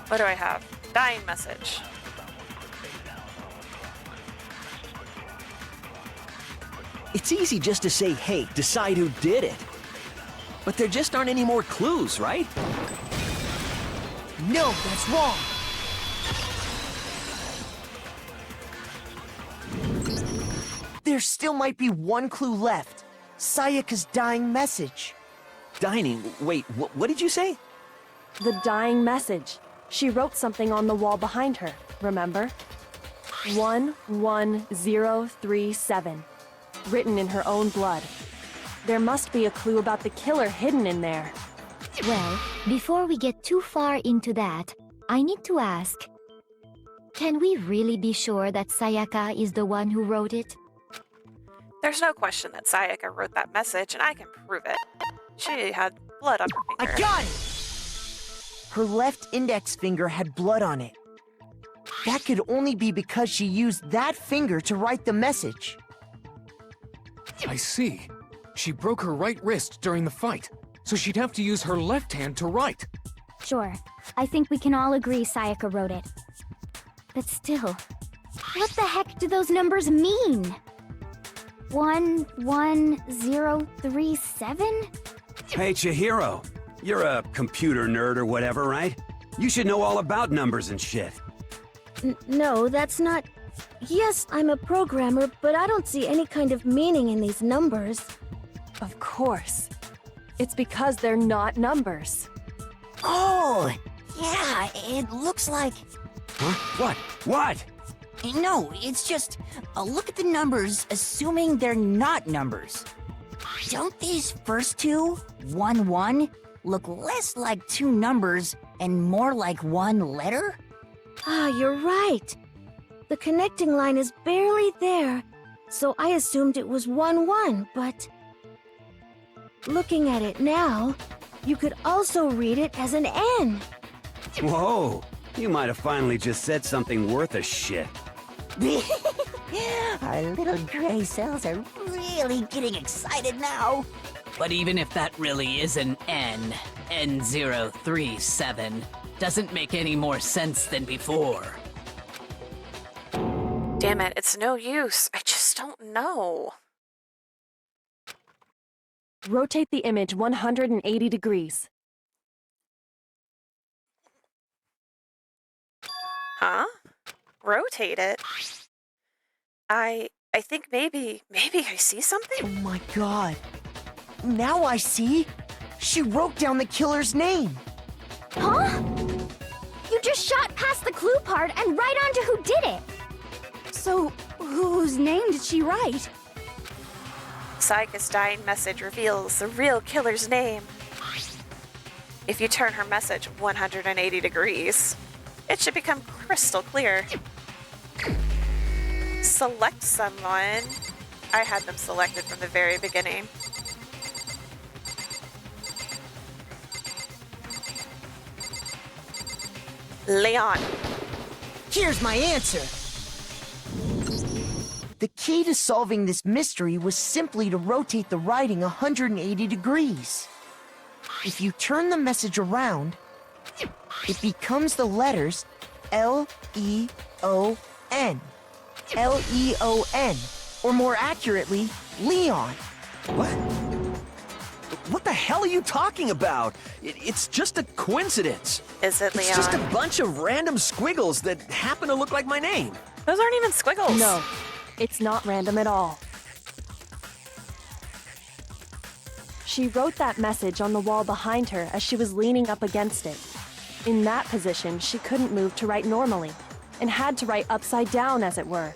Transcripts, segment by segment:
What do I have? Dying message. It's easy just to say, hey, decide who did it. But there just aren't any more clues, right? No, that's wrong. There still might be one clue left. Sayaka's dying message. Dining? Wait, what did you say? The dying message. She wrote something on the wall behind her, remember? 11037. Written in her own blood. There must be a clue about the killer hidden in there. Well, before we get too far into that, I need to ask, can we really be sure that Sayaka is the one who wrote it? There's no question that Sayaka wrote that message, and I can prove it. She had blood on her I finger. got it! Her left index finger had blood on it. That could only be because she used that finger to write the message. I see. She broke her right wrist during the fight, so she'd have to use her left hand to write. Sure, I think we can all agree Sayaka wrote it. But still, what the heck do those numbers mean? 11037? Hey, Chihiro. You're a computer nerd or whatever, right? You should know all about numbers and shit. No, that's not... Yes, I'm a programmer, but I don't see any kind of meaning in these numbers. Of course. It's because they're not numbers. Oh, yeah, it looks like... Huh? What? What? No, it's just, look at the numbers, assuming they're not numbers. Don't these first two, 1-1, look less like two numbers and more like one letter? Ah, you're right. The connecting line is barely there, so I assumed it was 1-1, but... Looking at it now, you could also read it as an N. Whoa, you might have finally just said something worth a shit. Our little gray cells are really getting excited now. But even if that really is an N, N037, doesn't make any more sense than before. Damn it, it's no use. I just don't know. Rotate the image 180 degrees. Huh? Rotate it? I think maybe I see Oh something? my god. Now I see. She wrote down the killer's name. Huh? You just shot past the clue part and right onto who did it! So, whose name did she write? Sayaka's dying message reveals the real killer's name. If you turn her message 180 degrees, it should become crystal clear. Select someone. I had them selected from the very beginning. Leon. Here's my answer. The key to solving this mystery was simply to rotate the writing 180 degrees. If you turn the message around, it becomes the letters L-E-O-N. L-E-O-N, or more accurately, Leon. What? What the hell are you talking about? It's just a coincidence. Is it Leon? It's just a bunch of random squiggles that happen to look like my name. Those aren't even squiggles. No, it's not random at all. She wrote that message on the wall behind her as she was leaning up against it. In that position, she couldn't move to write normally, and had to write upside down, as it were.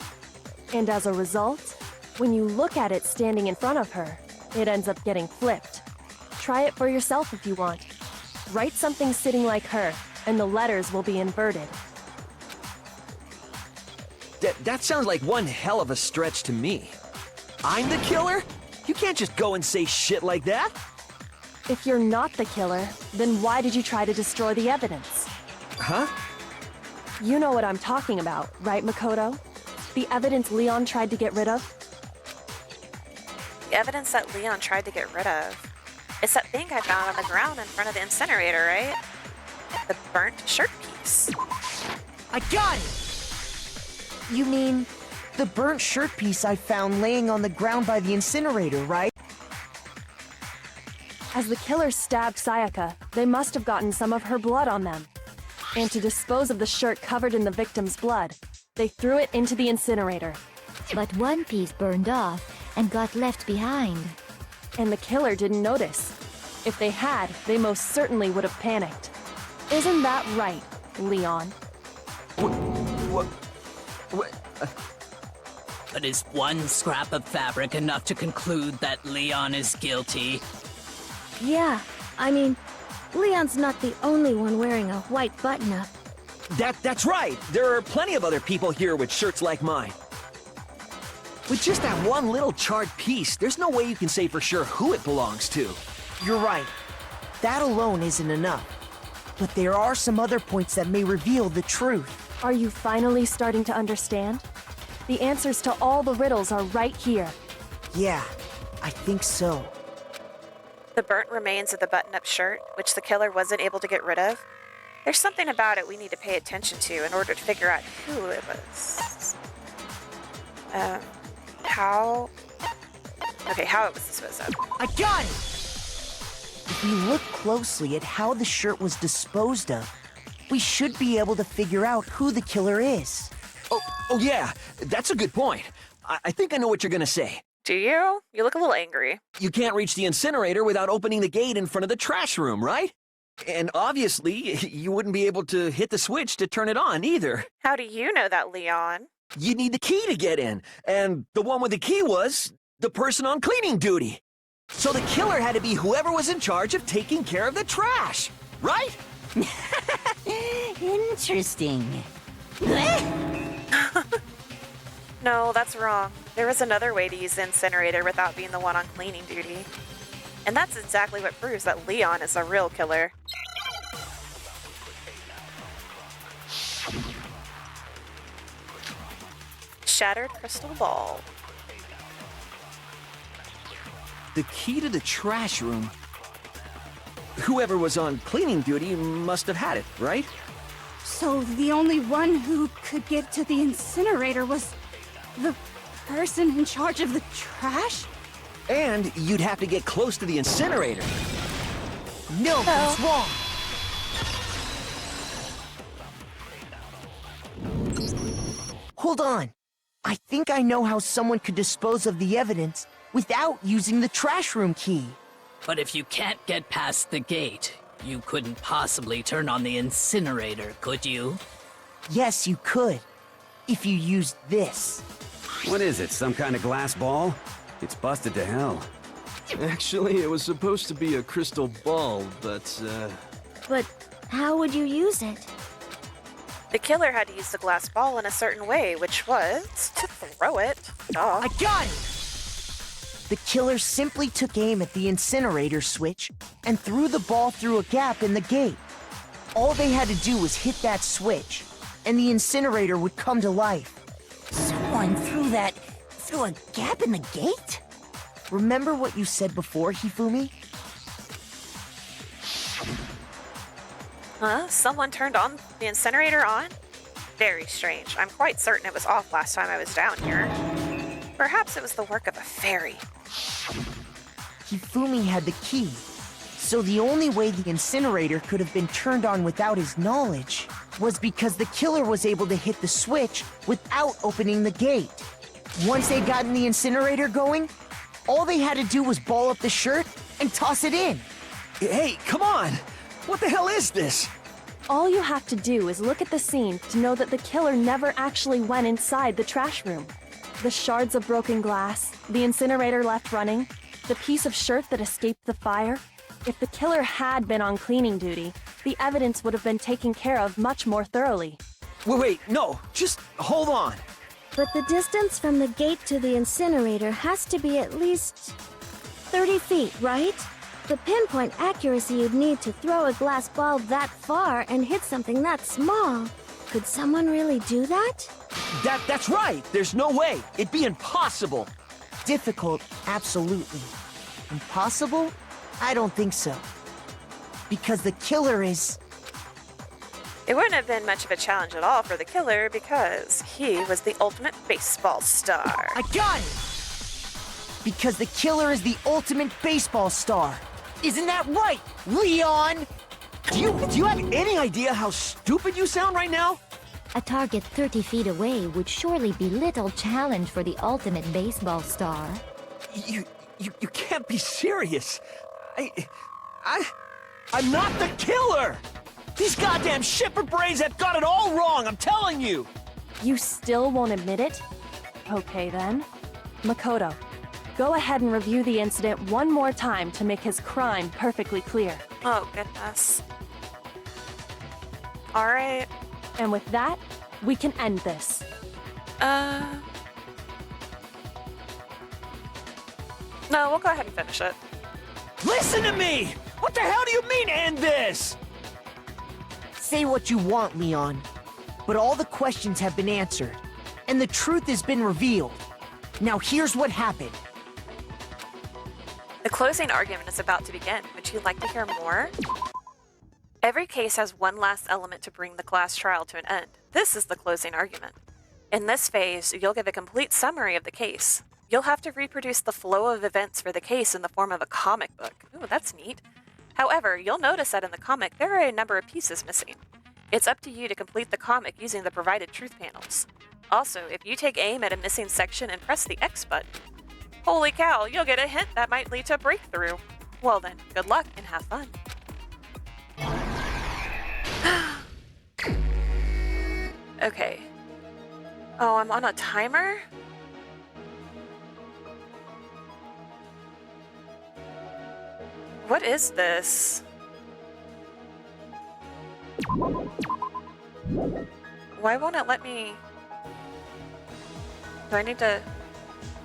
And as a result, when you look at it standing in front of her, it ends up getting flipped. Try it for yourself if you want. Write something sitting like her, and the letters will be inverted. That sounds like one hell of a stretch to me. I'm the killer? You can't just go and say shit like that. If you're not the killer, then why did you try to destroy the evidence? Huh? You know what I'm talking about, right, Makoto? The evidence Leon tried to get rid of? The evidence that Leon tried to get rid of. It's that thing I found on the ground in front of the incinerator, right? The burnt shirt piece. piece. I got it! You mean the burnt shirt piece I found laying on the ground by the incinerator, right? As the killer stabbed Sayaka, they must have gotten some of her blood on them. And to dispose of the shirt covered in the victim's blood, they threw it into the incinerator. But one piece burned off and got left behind. And the killer didn't notice. If they had, they most certainly would have panicked. Isn't that right, Leon? What? But is one scrap of fabric enough to conclude that Leon is guilty? Yeah, I mean, Leon's not the only one wearing a white button-up. That's right! There are plenty of other people here with shirts like mine. With just that one little charred piece, there's no way you can say for sure who it belongs to. You're right. That alone isn't enough. But there are some other points that may reveal the truth. Are you finally starting to understand? The answers to all the riddles are right here. Yeah, I think so. The burnt remains of the button-up shirt, which the killer wasn't able to get rid of. There's something about it we need to pay attention to in order to figure out who it was. How it was disposed of. I got it! If we look closely at how the shirt was disposed of, we should be able to figure out who the killer is. Oh yeah, that's a good point. I think I know what you're gonna say. Do you? You look a little angry. You can't reach the incinerator without opening the gate in front of the trash room, right? And obviously, you wouldn't be able to hit the switch to turn it on either. How do you know that, Leon? You need the key to get in, and the one with the key was the person on cleaning duty. So the killer had to be whoever was in charge of taking care of the trash, right? Interesting. No, that's wrong. There was another way to use the incinerator without being the one on cleaning duty. And that's exactly what proves that Leon is a real killer. Shattered crystal ball. The key to the trash room. Whoever was on cleaning duty must have had it, right? So the only one who could get to the incinerator was the person in charge of the trash? And you'd have to get close to the incinerator. No, that's wrong. Hold on. I think I know how someone could dispose of the evidence without using the trash room key. But if you can't get past the gate, you couldn't possibly turn on the incinerator, could you? Yes, you could. If you used this. What is it, some kind of glass ball? It's busted to hell. Actually, it was supposed to be a crystal ball, but, But how would you use it? The killer had to use the glass ball in a certain way, which was to throw it. I got it! The killer simply took aim at the incinerator switch and threw the ball through a gap in the gate. All they had to do was hit that switch, and the incinerator would come to life. Someone threw a gap in the gate? Remember what you said before, Hifumi? Huh? Someone turned on the incinerator on? Very strange. I'm quite certain it was off last time I was down here. Perhaps it was the work of a fairy. Hifumi had the key, so the only way the incinerator could have been turned on without his knowledge was because the killer was able to hit the switch without opening the gate. Once they'd gotten the incinerator going, all they had to do was ball up the shirt and toss it in. hey, come on! What the hell is this? All you have to do is look at the scene to know that the killer never actually went inside the trash room. The shards of broken glass, the incinerator left running, the piece of shirt that escaped the fire. If the killer had been on cleaning duty, the evidence would have been taken care of much more thoroughly. Wait, no, just hold on. But the distance from the gate to the incinerator has to be at least 30 feet, right? The pinpoint accuracy you'd need to throw a glass ball that far and hit something that small. Could someone really do that? That's right! There's no way! It'd be impossible! Difficult, absolutely. Impossible? I don't think so. Because the killer is... It wouldn't have been much of a challenge at all for the killer because he was the ultimate baseball star. I got it! Because the killer is the ultimate baseball star. Isn't that right, Leon? Do you have any idea how stupid you sound right now? A target 30 feet away would surely be little challenge for the ultimate baseball star. You can't be serious. I'm not the killer! These goddamn shipper brains have got it all wrong, I'm telling you! You still won't admit it? Okay then. Makoto, go ahead and review the incident one more time to make his crime perfectly clear. Oh, goodness. Alright. And with that, we can end this. No, we'll go ahead and finish it. Listen to me! What the hell do you mean, end this? Say what you want, Leon. But all the questions have been answered, and the truth has been revealed. Now here's what happened. The closing argument is about to begin. Would you like to hear more? Every case has one last element to bring the class trial to an end. This is the closing argument. In this phase, you'll give a complete summary of the case. You'll have to reproduce the flow of events for the case in the form of a comic book. Ooh, that's neat. However, you'll notice that in the comic, there are a number of pieces missing. It's up to you to complete the comic using the provided truth panels. Also, if you take aim at a missing section and press the X button, holy cow, you'll get a hint that might lead to a breakthrough. Well then, good luck and have fun. Okay. Oh, I'm on a timer? What is this? Why won't it let me... Do I need to...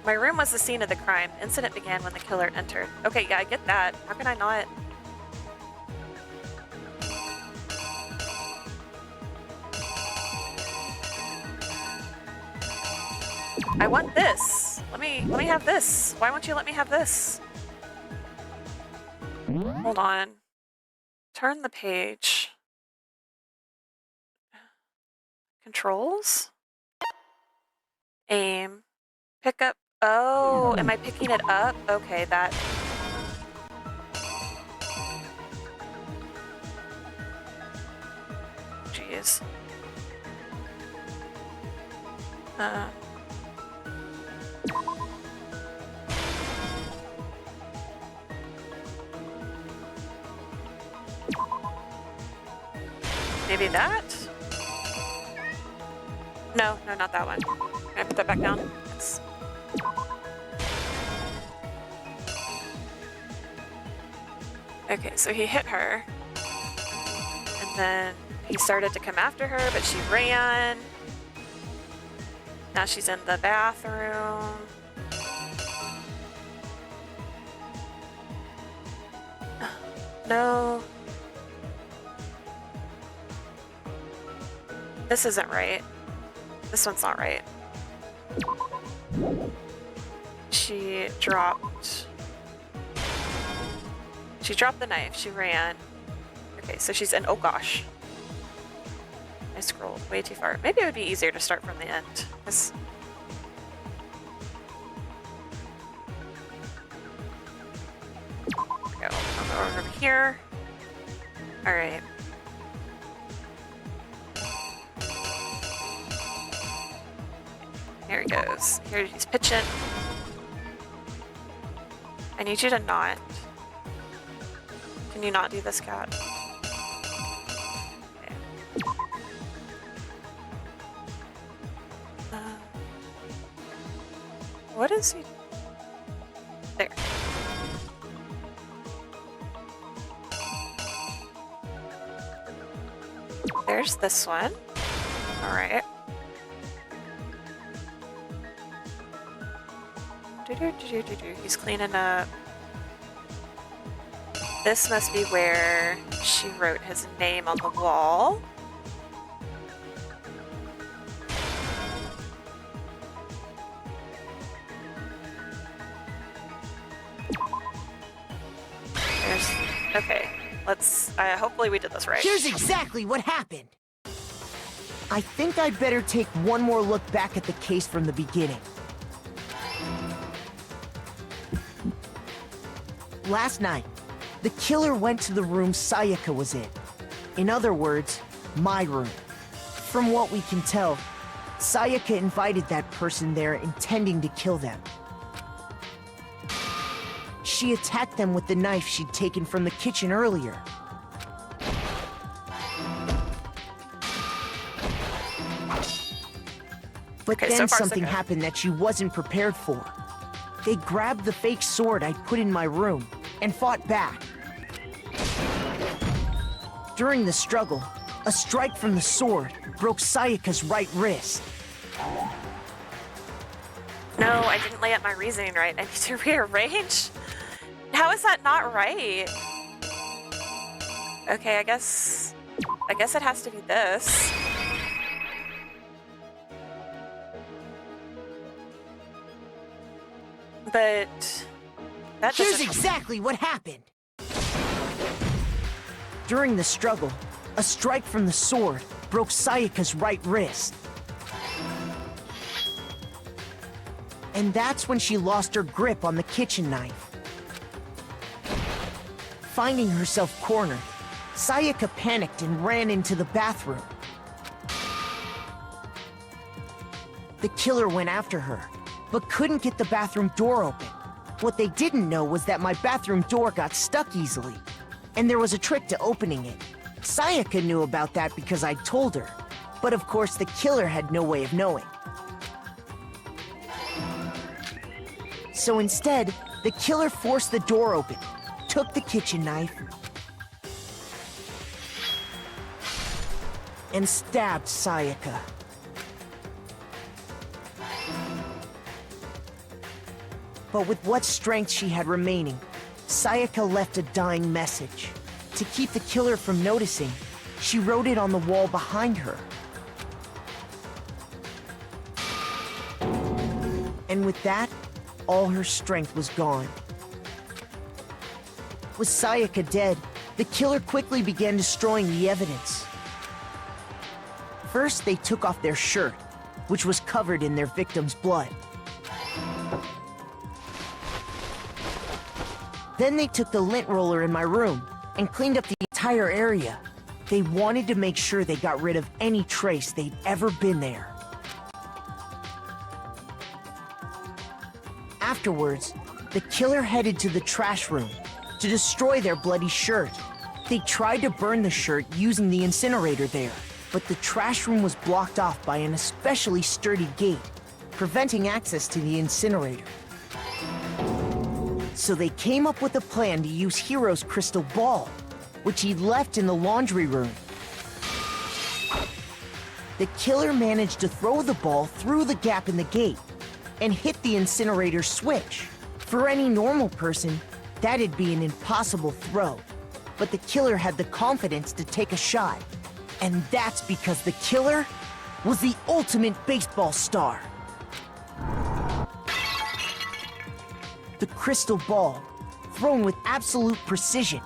My room was the scene of the crime. Incident began when the killer entered. Okay, yeah, I get that. How can I not... I want this. Let me have this. Why won't you let me have this? Hold on. Turn the page. Controls? Aim. Pick up. Oh, am I picking it up? Okay, that. Jeez. Maybe that? No, not that one. Can I put that back down? Yes. Okay, so he hit her. And then he started to come after her, but she ran. Now she's in the bathroom. No. This isn't right. This one's not right. She dropped the knife. She ran. Okay, so she's in... Oh gosh. I scrolled way too far. Maybe it would be easier to start from the end. I'll go over here. Alright. Here he goes. Here he's pitching. I need you to not. Can you not do this, cat? Okay. What is he? There. There's this one. Alright. He's cleaning up. This must be where she wrote his name on the wall. Okay, let's... hopefully we did this right. Here's exactly what happened. I think I'd better take one more look back at the case from the beginning. Last night, the killer went to the room Sayaka was in. In other words, my room. From what we can tell, Sayaka invited that person there intending to kill them. She attacked them with the knife she'd taken from the kitchen earlier. But Okay, then so far, so something good. happened that she wasn't prepared for. They grabbed the fake sword I put in my room and fought back. During the struggle, a strike from the sword broke Sayaka's right wrist. No, I didn't lay out my reasoning right. I need to rearrange. How is that not right? Okay, I guess it has to be this. But that Here's doesn't... exactly what happened. During the struggle, a strike from the sword broke Sayaka's right wrist. And that's when she lost her grip on the kitchen knife. Finding herself cornered, Sayaka panicked and ran into the bathroom. The killer went after her, but couldn't get the bathroom door open. What they didn't know was that my bathroom door got stuck easily, and there was a trick to opening it. Sayaka knew about that because I told her, but of course the killer had no way of knowing. So instead, the killer forced the door open, took the kitchen knife, and stabbed Sayaka. But with what strength she had remaining, Sayaka left a dying message. To keep the killer from noticing, she wrote it on the wall behind her. And with that, all her strength was gone. With Sayaka dead, the killer quickly began destroying the evidence. First, they took off their shirt, which was covered in their victim's blood. Then they took the lint roller in my room and cleaned up the entire area. They wanted to make sure they got rid of any trace they'd ever been there. Afterwards, the killer headed to the trash room to destroy their bloody shirt. They tried to burn the shirt using the incinerator there, but the trash room was blocked off by an especially sturdy gate, preventing access to the incinerator. So they came up with a plan to use Hiro's crystal ball, which he'd left in the laundry room. The killer managed to throw the ball through the gap in the gate and hit the incinerator switch. For any normal person, that'd be an impossible throw. But the killer had the confidence to take a shot. And that's because the killer was the ultimate baseball star. The crystal ball, thrown with absolute precision,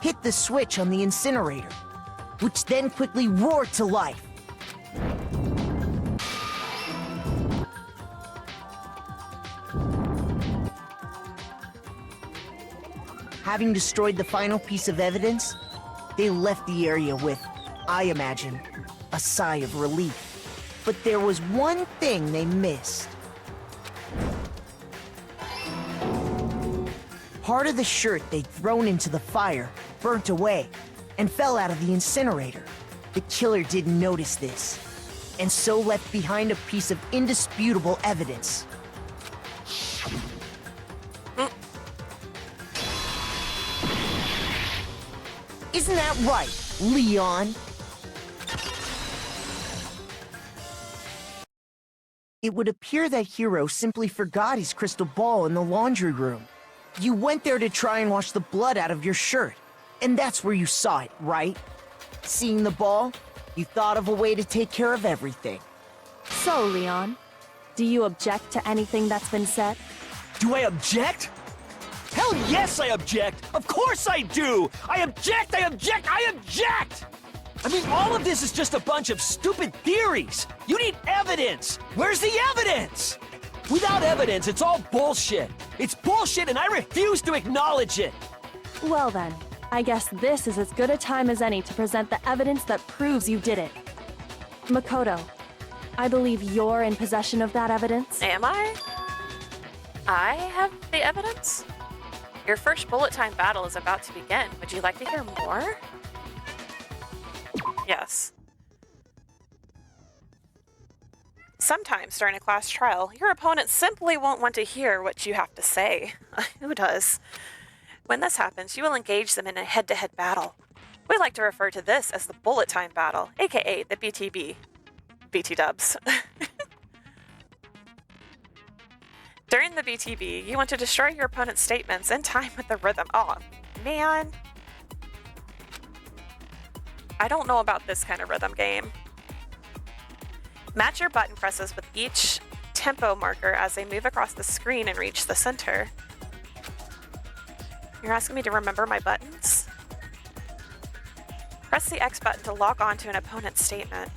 hit the switch on the incinerator, which then quickly roared to life. Having destroyed the final piece of evidence, they left the area with, I imagine, a sigh of relief. But there was one thing they missed. Part of the shirt they'd thrown into the fire burnt away and fell out of the incinerator. The killer didn't notice this, and so left behind a piece of indisputable evidence. Isn't that right, Leon? It would appear that Hiro simply forgot his crystal ball in the laundry room. You went there to try and wash the blood out of your shirt, and that's where you saw it, right? Seeing the ball, you thought of a way to take care of everything. So, Leon, do you object to anything that's been said? Do I object? Hell yes, I object! Of course I do! I object! I object! I object! I mean, all of this is just a bunch of stupid theories. You need evidence. Where's the evidence? Without evidence, it's all bullshit. It's bullshit and I refuse to acknowledge it. Well then, I guess this is as good a time as any to present the evidence that proves you did it. Makoto, I believe you're in possession of that evidence. Am I? I have the evidence? Your first bullet time battle is about to begin. Would you like to hear more? Yes. Sometimes during a class trial, your opponent simply won't want to hear what you have to say. Who does? When this happens, you will engage them in a head-to-head battle. We like to refer to this as the bullet time battle, aka the BTB. BT dubs. During the BTB, you want to destroy your opponent's statements in time with the rhythm. Oh, man. I don't know about this kind of rhythm game. Match your button presses with each tempo marker as they move across the screen and reach the center. You're asking me to remember my buttons? Press the X button to lock onto an opponent's statement.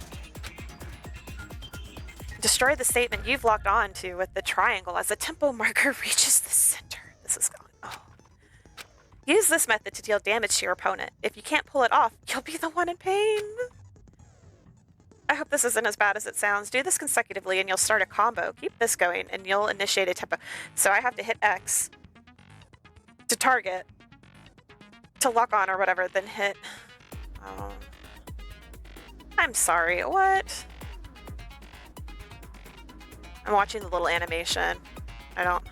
Destroy the statement you've locked onto with the triangle as the tempo marker reaches the center. This is going. Oh. Use this method to deal damage to your opponent. If you can't pull it off, you'll be the one in pain. I hope this isn't as bad as it sounds. Do this consecutively and you'll start a combo. Keep this going and you'll initiate a tempo. So I have to hit X to target, to lock on or whatever, then hit... Oh. I'm sorry, what? I'm watching the little animation. I don't...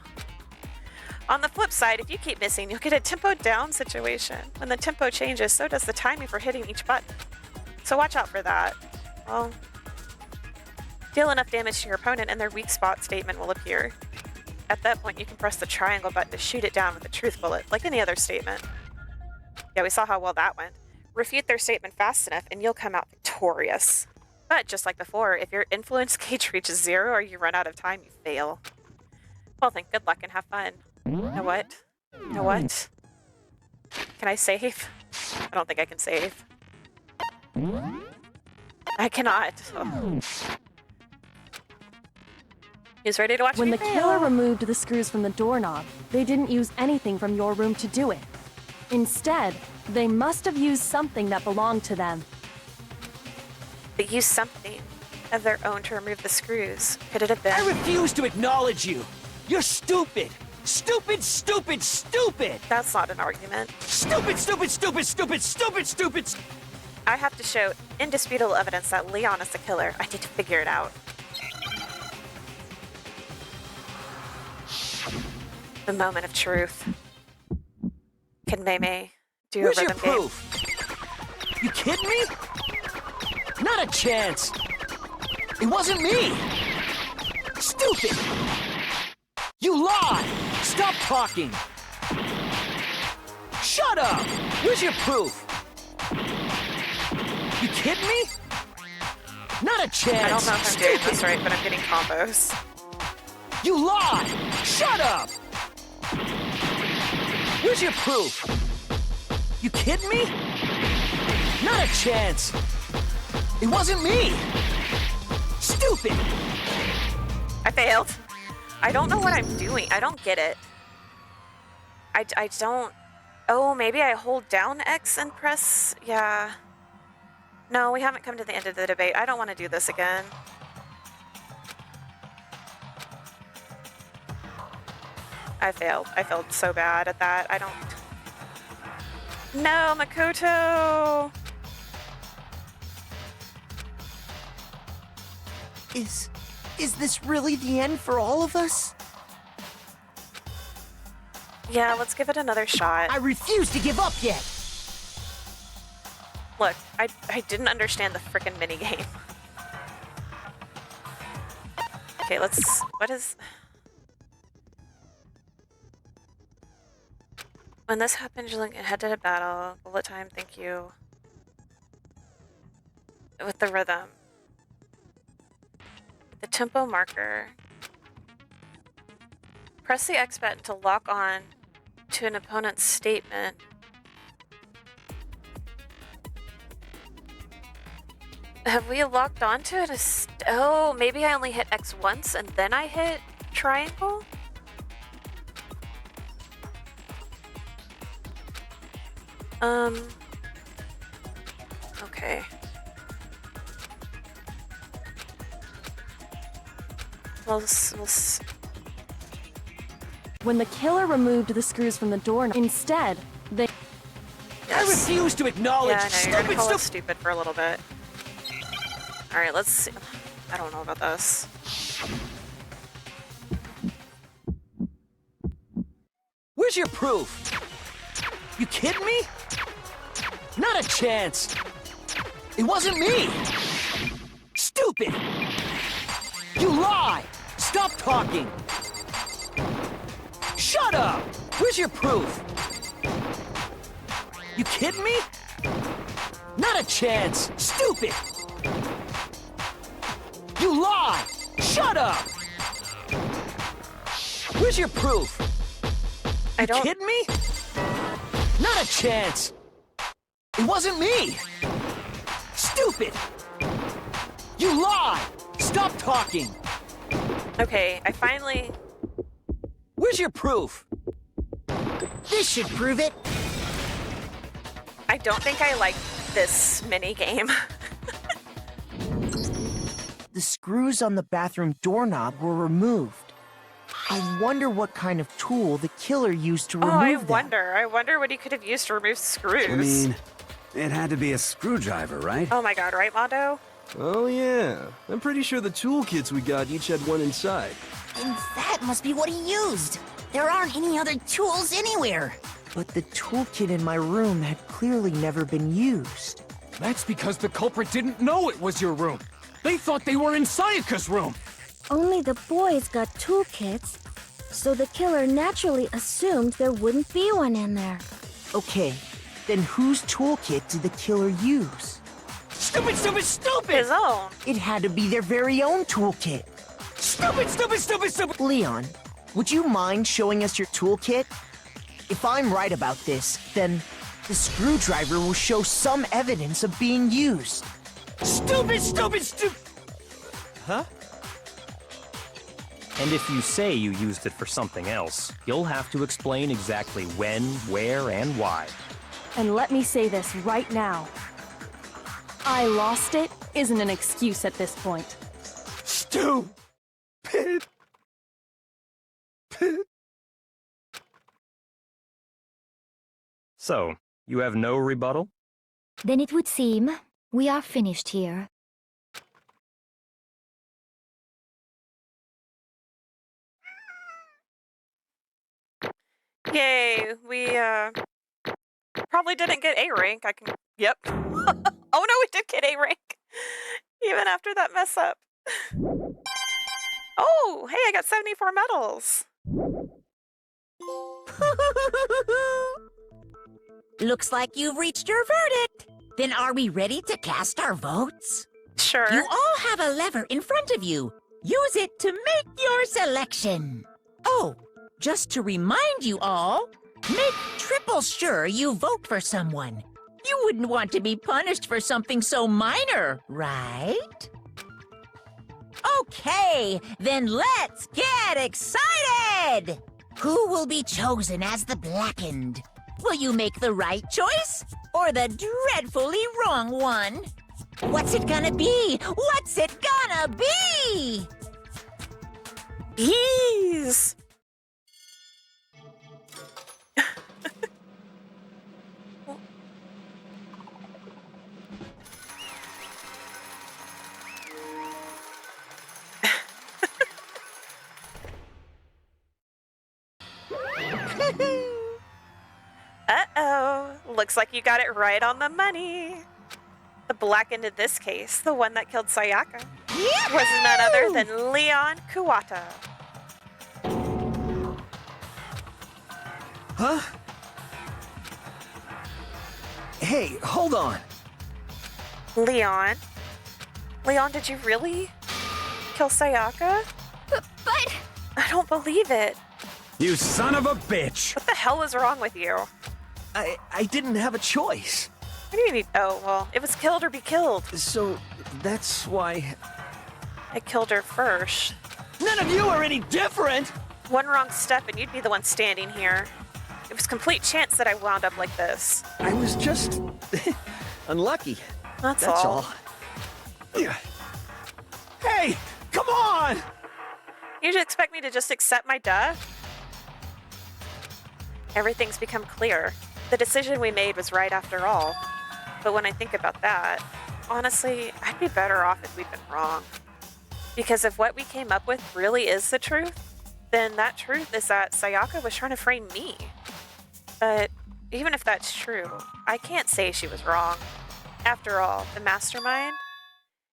On the flip side, if you keep missing, you'll get a tempo down situation. When the tempo changes, so does the timing for hitting each button. So watch out for that. Well, deal enough damage to your opponent and their weak spot statement will appear. At that point, you can press the triangle button to shoot it down with a truth bullet, like any other statement. Yeah, we saw how well that went. Refute their statement fast enough and you'll come out victorious. But just like before, if your influence gauge reaches 0 or you run out of time, you fail. Well then, good luck and have fun. You know what? You know what? Can I save? I don't think I can save. I cannot. Oh. He's ready to watch When me the fail. killer removed the screws from the doorknob, they didn't use anything from your room to do it. Instead, they must have used something that belonged to them. They used something of their own to remove the screws. Could it have been? I refuse to acknowledge you. You're stupid. Stupid, stupid, stupid. That's not an argument. Stupid, stupid, stupid, stupid, stupid, stupid. I have to show indisputable evidence that Leon is the killer. I need to figure it out. The moment of truth. Can Mei do Where's a your rhythm game? proof? You kidding me? Not a chance. It wasn't me. Stupid. You lied. Stop talking. Shut up. Where's your proof? You kidding me? Not a chance. I don't know if I'm doing this right, but I'm getting combos. You lied. Shut up. Where's your proof? You kidding me? Not a chance. It wasn't me. Stupid. I failed. I don't know what I'm doing. I don't get it. I don't... Oh, maybe I hold down X and press... Yeah. No, we haven't come to the end of the debate. I don't want to do this again. I failed. I failed so bad at that. I don't... No, Makoto! Is this really the end for all of us? Yeah, let's give it another shot. I refuse to give up yet. Look, I didn't understand the frickin' minigame. Okay, let's... What is... When this happens, you look ahead to battle. Bullet time, thank you. With the rhythm. The tempo marker. Press the X button to lock on to an opponent's statement. Have we locked onto it? Oh, maybe I only hit X once and then I hit triangle? Okay. When the killer removed the screws from the door, instead, they... I refuse to acknowledge Yeah, I know, you're gonna call us stupid. stupid for a little bit. Alright, let's see. I don't know about this. Where's your proof? You kidding me? Not a chance. It wasn't me. Stupid. You lie. Stop talking. Shut up. Where's your proof? You kidding me? Not a chance. Stupid. You lie. Shut up. Where's your proof? I don't. Kidding me? Not a chance. It wasn't me. Stupid. You lie. Stop talking. Okay, I finally. Where's your proof? This should prove it. I don't think I like this mini game. The screws on the bathroom doorknob were removed. I wonder what kind of tool the killer used to remove I them. wonder. I wonder what he could have used to remove screws. I mean, it had to be a screwdriver, right? Oh my god, right, Mondo? Oh yeah, I'm pretty sure the toolkits we got each had one inside. And that must be what he used. There aren't any other tools anywhere. But the toolkit in my room had clearly never been used. That's because the culprit didn't know it was your room. They thought they were in Sayaka's room. Only the boys got toolkits, so the killer naturally assumed there wouldn't be one in there. Okay, then whose toolkit did the killer use? Stupid, stupid, stupid! His own. It had to be their very own toolkit. Stupid, stupid, stupid, stupid! Leon, would you mind showing us your toolkit? If I'm right about this, then the screwdriver will show some evidence of being used. Stupid, stupid, stupid! Huh? And if you say you used it for something else, you'll have to explain exactly when, where, and why. And let me say this right now. I lost it isn't an excuse at this point. Stupid! So, you have no rebuttal? Then it would seem we are finished here. Yay, we probably didn't get A rank. Yep. Oh no, we did get A rank. Even after that mess up. Oh, hey, I got 74 medals. Looks like you've reached your verdict. Then are we ready to cast our votes? Sure. You all have a lever in front of you. Use it to make your selection. Oh, just to remind you all, make triple sure you vote for someone. You wouldn't want to be punished for something so minor, right? Okay, then let's get excited! Who will be chosen as the Blackened? Will you make the right choice or the dreadfully wrong one? What's it gonna be? What's it gonna be? Bees. Uh-oh. Looks like you got it right on the money. The Blackened in this case, the one that killed Sayaka, was none other than Leon Kuwata. Huh? Hey, hold on. Leon? Leon, did you really kill Sayaka? But... I don't believe it. You son of a bitch! What the hell is wrong with you? I didn't have a choice. What do you mean? Oh, well, it was killed or be killed. So, that's why... I killed her first. None of you are any different! One wrong step and you'd be the one standing here. It was complete chance that I wound up like this. I was just... unlucky. That's all. Yeah. Hey, come on! You'd expect me to just accept my death? Everything's become clear. The decision we made was right after all. But when I think about that, honestly, I'd be better off if we'd been wrong. Because if what we came up with really is the truth, then that truth is that Sayaka was trying to frame me. But even if that's true, I can't say she was wrong. After all, the mastermind,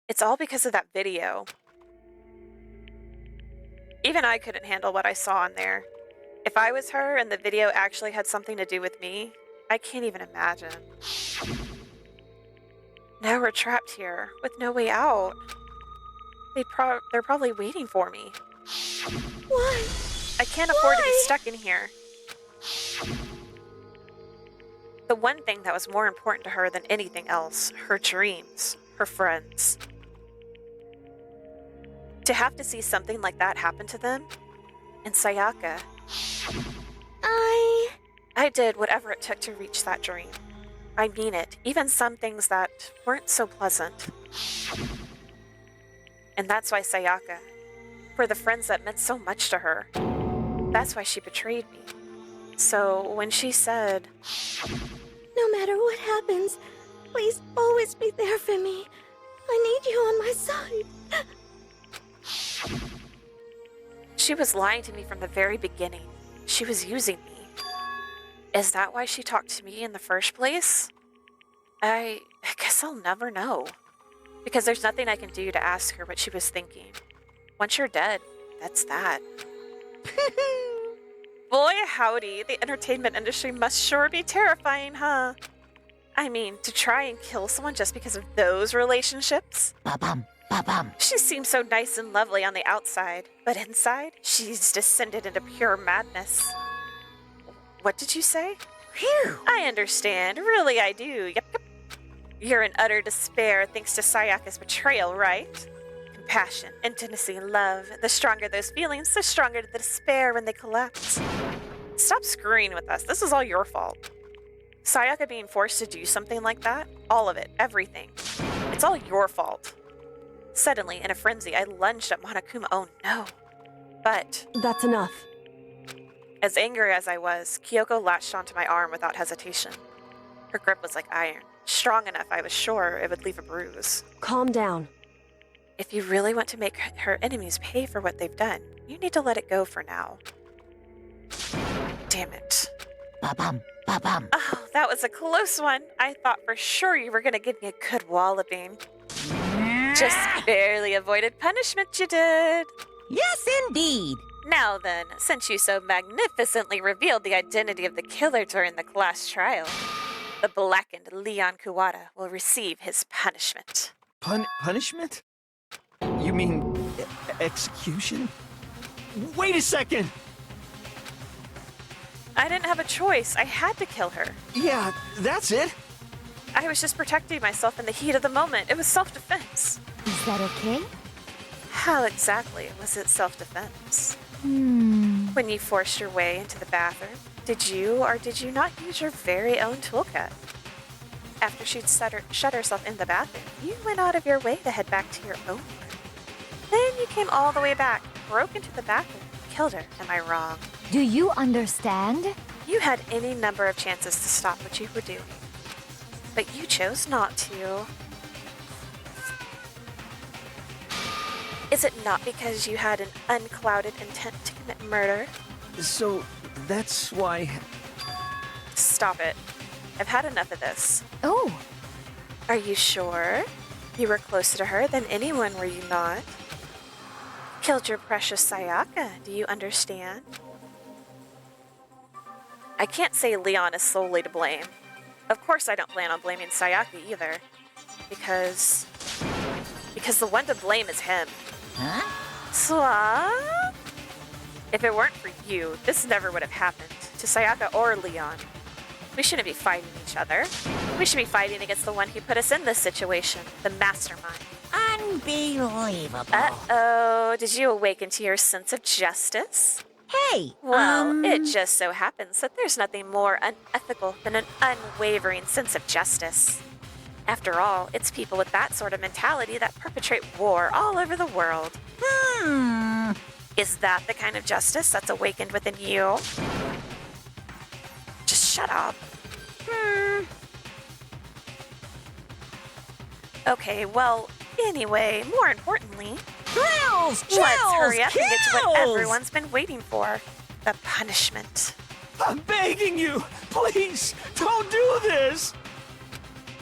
it's all because of that video. Even I couldn't handle what I saw in there. If I was her and the video actually had something to do with me, I can't even imagine. Now we're trapped here with no way out. They're probably waiting for me. Why? I can't afford to be stuck in here. The one thing that was more important to her than anything else, her dreams, her friends. To have to see something like that happen to them, and Sayaka. I did whatever it took to reach that dream. I mean it, even some things that weren't so pleasant. And that's why Sayaka, for the friends that meant so much to her, that's why she betrayed me. So when she said, No matter what happens, please always be there for me. I need you on my side. She was lying to me from the very beginning. She was using me. Is that why she talked to me in the first place? I guess I'll never know. Because there's nothing I can do to ask her what she was thinking. Once you're dead, that's that. Boy, howdy, the entertainment industry must sure be terrifying, huh? I mean, to try and kill someone just because of those relationships? Ba-bum, ba-bum. She seems so nice and lovely on the outside, but inside, she's descended into pure madness. What did you say? Phew. I understand. Really, I do. Yep. You're in utter despair thanks to Sayaka's betrayal, right? Compassion, intimacy, love. The stronger those feelings, the stronger the despair when they collapse. Stop screwing with us. This is all your fault. Sayaka being forced to do something like that, all of it, everything. It's all your fault. Suddenly, in a frenzy, I lunged at Monokuma. Oh no. But That's enough. as angry as I was, Kyoko latched onto my arm without hesitation. Her grip was like iron, strong enough I was sure it would leave a bruise. Calm down. If you really want to make her enemies pay for what they've done, you need to let it go for now. Damn it. Ba-bum, ba-bum. Oh, that was a close one. I thought for sure you were going to give me a good walloping. Just barely avoided punishment, you did. Yes, indeed. Now then, since you so magnificently revealed the identity of the killer during the class trial, the blackened Leon Kuwata will receive his punishment. Punishment? You mean execution? Wait a second! I didn't have a choice. I had to kill her. Yeah, that's it. I was just protecting myself in the heat of the moment. It was self-defense. Is that okay? How exactly was it self-defense? When you forced your way into the bathroom, did you or did you not use your very own toolkit? After she'd shut herself in the bathroom, you went out of your way to head back to your own room. Then you came all the way back, broke into the bathroom, killed her. Am I wrong? Do you understand? You had any number of chances to stop what you were doing, but you chose not to. Is it not because you had an unclouded intent to commit murder? So, that's why... Stop it. I've had enough of this. Oh, Are you sure? You were closer to her than anyone, were you not? Killed your precious Sayaka, do you understand? I can't say Leon is solely to blame. Of course I don't plan on blaming Sayaka either. Because the one to blame is him. Huh? Swap? If it weren't for you, this never would have happened to Sayaka or Leon. We shouldn't be fighting each other. We should be fighting against the one who put us in this situation, the mastermind. Unbelievable. Uh-oh, did you awaken to your sense of justice? Hey, Well, it just so happens that there's nothing more unethical than an unwavering sense of justice. After all, it's people with that sort of mentality that perpetrate war all over the world. Is that the kind of justice that's awakened within you? Just shut up. Okay, well, anyway, more importantly, Thrills! let's hurry up Kills! and get to what everyone's been waiting for. The punishment. I'm begging you! Please, don't do this!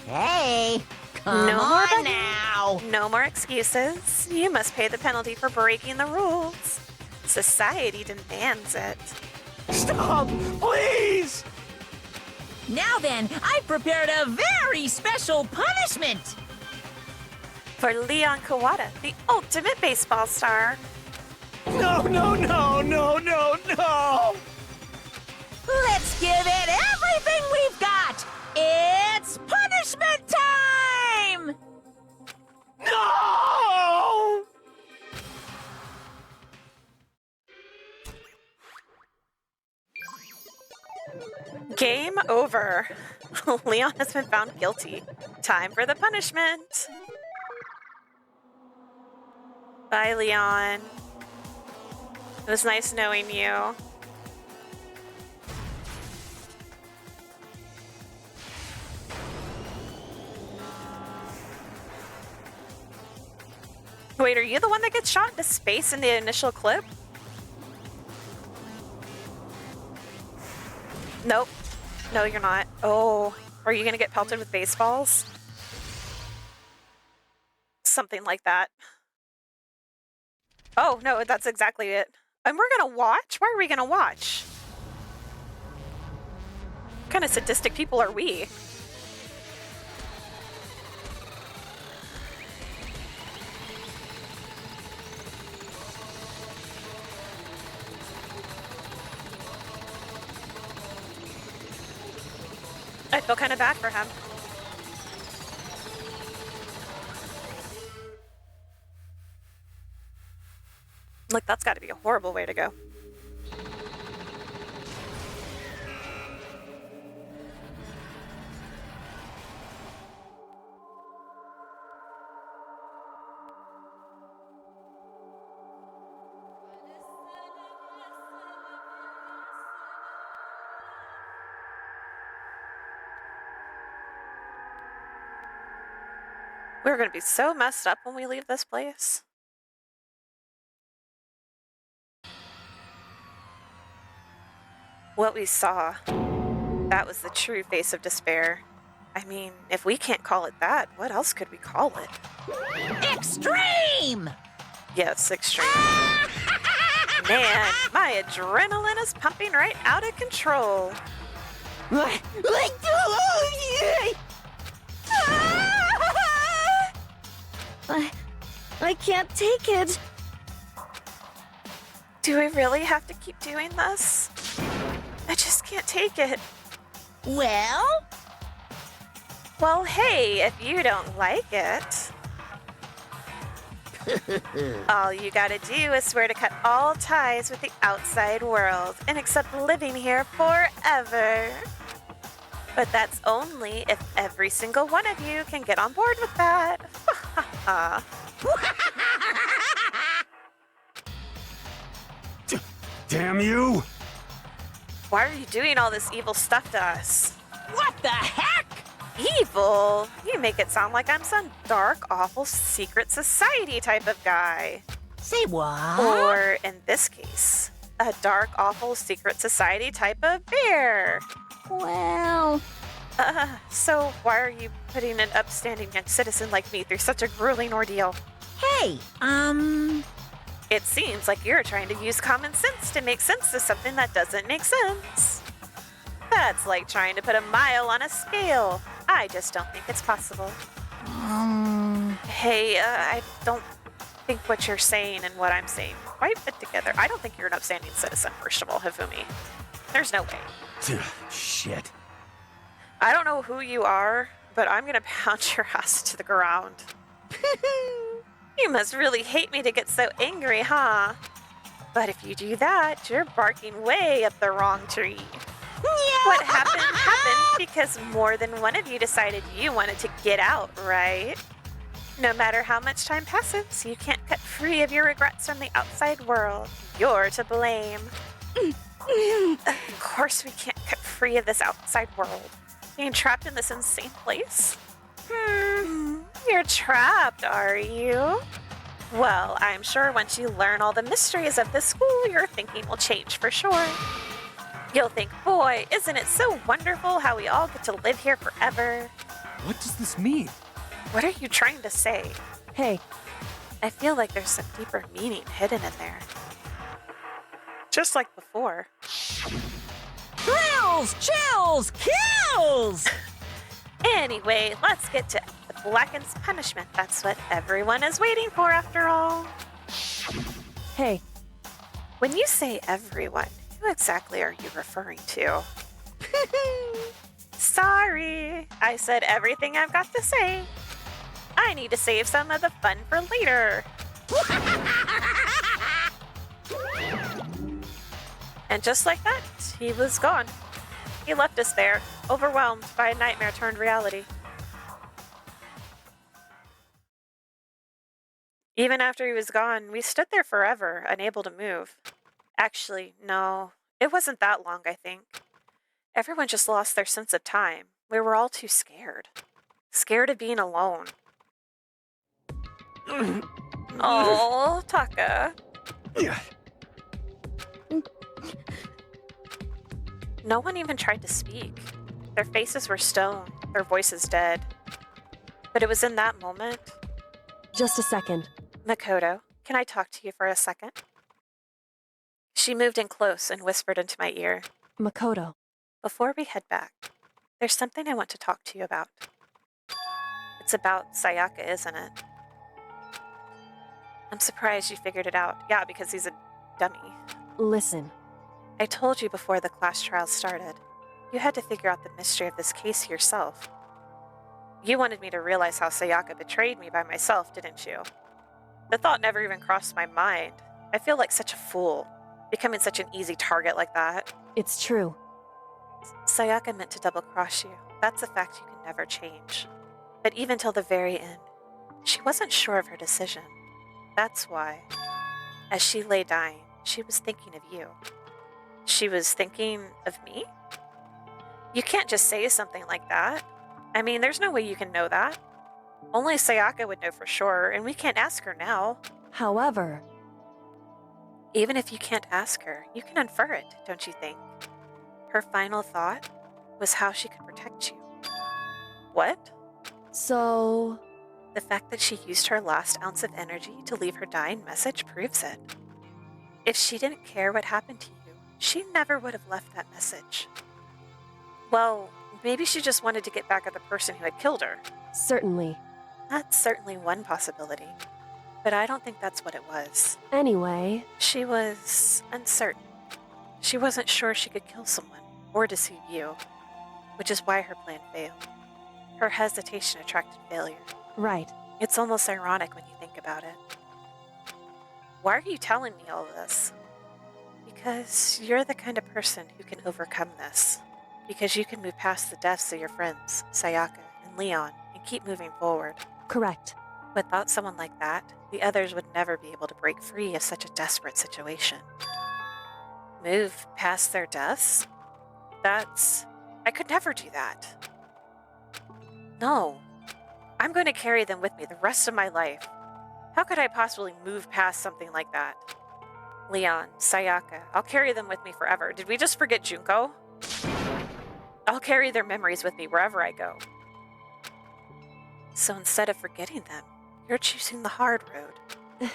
Hey, come No more on begging. now. No more excuses. You must pay the penalty for breaking the rules. Society demands it. Stop! Please! Now then, I prepared a very special punishment. For Leon Kawada, the ultimate baseball star. No, no, no, no, no, no! Let's give it everything we've got. It's punishment time! No! Game over. Leon has been found guilty. Time for the punishment. Bye, Leon. It was nice knowing you. Wait, are you the one that gets shot into space in the initial clip? Nope. No, you're not. Oh, are you gonna get pelted with baseballs? Something like that. Oh, no, that's exactly it. And we're gonna watch? Why are we gonna watch? What kind of sadistic people are we? I feel kind of bad for him. Look, that's got to be a horrible way to go. We're going to be so messed up when we leave this place. What we saw, that was the true face of despair. I mean, if we can't call it that, what else could we call it? Extreme! Yes, extreme. Man, my adrenaline is pumping right out of control. I can't take it. Do we really have to keep doing this? I just can't take it. Well? Well, hey, if you don't like it, all you gotta do is swear to cut all ties with the outside world and accept living here forever. But that's only if every single one of you can get on board with that. Damn you! Why are you doing all this evil stuff to us? What the heck? Evil? You make it sound like I'm some dark, awful secret society type of guy. Say what? Or, in this case, a dark, awful secret society type of bear. Well, So why are you putting an upstanding young citizen like me through such a grueling ordeal? Hey, It seems like you're trying to use common sense to make sense of something that doesn't make sense. That's like trying to put a mile on a scale. I just don't think it's possible. Hey, I don't think what you're saying and what I'm saying quite fit together. I don't think you're an upstanding citizen, first of all, Hifumi. There's no way. Shit. I don't know who you are, but I'm gonna pound your ass to the ground. You must really hate me to get so angry, huh? But if you do that, you're barking way up the wrong tree. What happened because more than one of you decided you wanted to get out, right? No matter how much time passes, you can't cut free of your regrets from the outside world. You're to blame. Of course we can't cut free of this outside world. Being trapped in this insane place. You're trapped, are you? Well, I'm sure once you learn all the mysteries of the school, your thinking will change for sure. You'll think, boy, isn't it so wonderful how we all get to live here forever? What does this mean? What are you trying to say? Hey, I feel like there's some deeper meaning hidden in there. Just like before. Thrills, chills, kills! Anyway, let's get to the Blackened's punishment. That's what everyone is waiting for after all. hey, When you say everyone, who exactly are you referring to? Sorry, I said everything I've got to say. I need to save some of the fun for later. And just like that, he was gone. He left us there, overwhelmed by a nightmare turned reality. Even after he was gone, we stood there forever, unable to move. Actually, no, it wasn't that long, I think. Everyone just lost their sense of time. We were all too scared. Scared of being alone. Oh, Taka. No one even tried to speak. Their faces were stone, their voices dead. But it was in that moment. just a second. Makoto, can I talk to you for a second? She moved in close and whispered into my ear. Makoto. Before we head back, there's something I want to talk to you about. It's about Sayaka, isn't it? I'm surprised you figured it out. Yeah, because he's a dummy. Listen, I told you before the class trial started. You had to figure out the mystery of this case yourself. You wanted me to realize how Sayaka betrayed me by myself, didn't you? The thought never even crossed my mind. I feel like such a fool, becoming such an easy target like that. it's true. Sayaka meant to double-cross you. That's a fact you can never change. But even till the very end, she wasn't sure of her decision. That's why, as she lay dying, she was thinking of you. She was thinking of me? You can't just say something like that. I mean, there's no way you can know that. Only Sayaka would know for sure, and we can't ask her now. However, Even if you can't ask her, you can infer it, don't you think? Her final thought was how she could protect you. What? so The fact that she used her last ounce of energy to leave her dying message proves it. If she didn't care what happened to you, she never would have left that message. Well, maybe she just wanted to get back at the person who had killed her. certainly. That's certainly one possibility. But I don't think that's what it was. Anyway, She was uncertain. She wasn't sure she could kill someone or deceive you, which is why her plan failed. Her hesitation attracted failure. right. It's almost ironic when you think about it. Why are you telling me all this? Because you're the kind of person who can overcome this. Because you can move past the deaths of your friends, Sayaka and Leon, and keep moving forward. Correct. Without someone like that, the others would never be able to break free of such a desperate situation. Move past their deaths? I could never do that. No. I'm going to carry them with me the rest of my life. How could I possibly move past something like that? Leon, Sayaka, I'll carry them with me forever. Did we just forget Junko? I'll carry their memories with me wherever I go. So instead of forgetting them, you're choosing the hard road.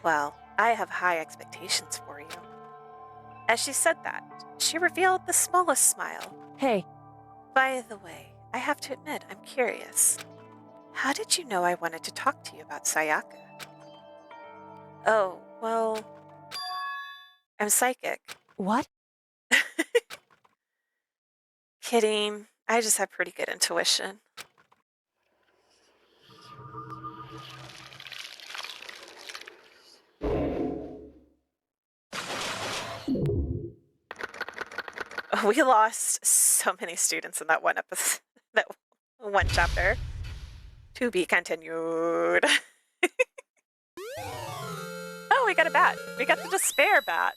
Well, I have high expectations for you. As she said that, she revealed the smallest smile. Hey, By the way, I have to admit, I'm curious. How did you know I wanted to talk to you about Sayaka? Oh, well, I'm psychic. what? Kidding. I just have pretty good intuition. We lost so many students in that one episode, that one chapter. To be continued. Oh, we got a bat. We got the despair bat.